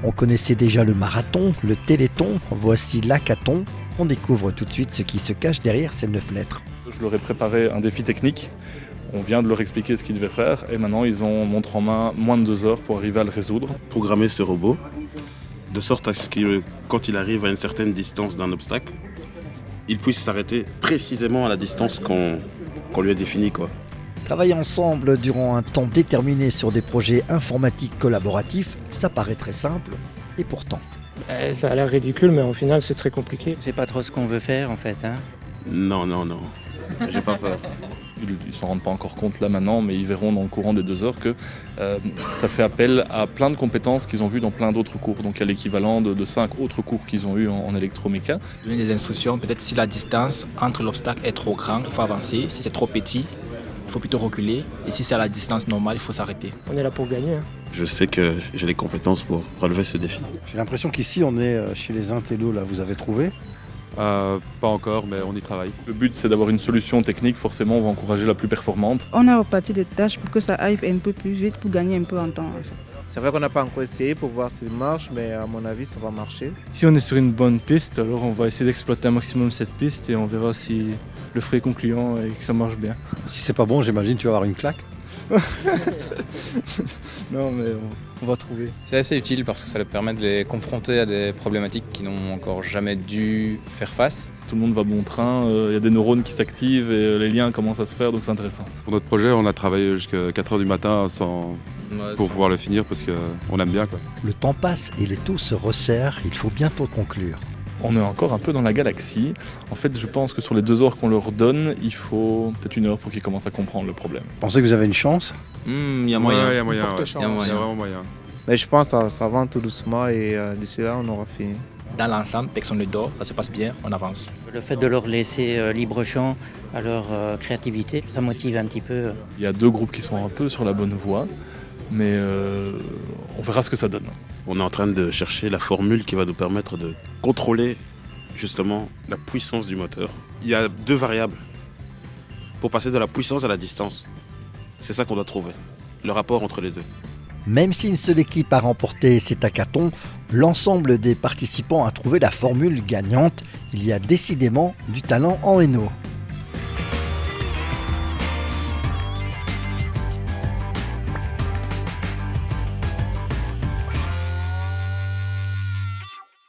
On connaissait déjà le marathon, le téléthon, voici l'hackathon. On découvre tout de suite ce qui se cache derrière ces 9 lettres. Je leur ai préparé un défi technique. On vient de leur expliquer ce qu'ils devaient faire et maintenant ils ont montre en main moins de 2 heures pour arriver à le résoudre. Programmer ce robot de sorte à ce que quand il arrive à une certaine distance d'un obstacle, il puisse s'arrêter précisément à la distance qu'on lui a définie, quoi. Travailler ensemble durant un temps déterminé sur des projets informatiques collaboratifs, ça paraît très simple, et pourtant. Ça a l'air ridicule, mais au final, c'est très compliqué. C'est pas trop ce qu'on veut faire en fait. Non, j'ai pas peur. Ils ne s'en rendent pas encore compte là maintenant, mais ils verront dans le courant des 2 heures que ça fait appel à plein de compétences qu'ils ont vues dans plein d'autres cours. Donc il y a l'équivalent de 5 autres cours qu'ils ont eu en électroméca. Donner des instructions, peut-être si la distance entre l'obstacle est trop grande, il faut avancer. Si c'est trop petit, il faut plutôt reculer. Et si c'est à la distance normale, il faut s'arrêter. On est là pour gagner. Je sais que j'ai les compétences pour relever ce défi. J'ai l'impression qu'ici, on est chez les intellos, là, vous avez trouvé ? Pas encore, mais on y travaille. Le but c'est d'avoir une solution technique, forcément on va encourager la plus performante. On a reparti des tâches pour que ça aille un peu plus vite, pour gagner un peu en temps. En fait. C'est vrai qu'on n'a pas encore essayé pour voir si ça marche, mais à mon avis ça va marcher. Si on est sur une bonne piste, alors on va essayer d'exploiter un maximum cette piste et on verra si le frais est concluant et que ça marche bien. Si c'est pas bon, j'imagine tu vas avoir une claque. Non mais on va trouver. C'est assez utile parce que ça leur permet de les confronter à des problématiques qu'ils n'ont encore jamais dû faire face. Tout le monde va bon train, il y a des neurones qui s'activent et les liens commencent à se faire, donc c'est intéressant. Pour notre projet, on a travaillé jusqu'à 4h du matin pour pouvoir le finir parce qu'on aime bien, quoi. Le temps passe et les taux se resserrent, il faut bientôt conclure. On est encore un peu dans la galaxie. En fait, je pense que sur les 2 heures qu'on leur donne, il faut peut-être 1 heure pour qu'ils commencent à comprendre le problème. Vous pensez que vous avez une chance ? Il y a moyen. Ouais, il y a moyen. Forte Ouais. chance. Il y a vraiment moyen. Mais je pense que ça avance tout doucement et d'ici là on aura fini. Dans l'ensemble, personne ne dort, ça se passe bien, on avance. Le fait de leur laisser libre champ à leur créativité, ça motive un petit peu. Il y a 2 groupes qui sont un peu sur la bonne voie, mais on verra ce que ça donne. On est en train de chercher la formule qui va nous permettre de contrôler justement la puissance du moteur. Il y a 2 variables pour passer de la puissance à la distance. C'est ça qu'on doit trouver, le rapport entre les deux. Même si une seule équipe a remporté cet hackathon, l'ensemble des participants a trouvé la formule gagnante. Il y a décidément du talent en Hainaut.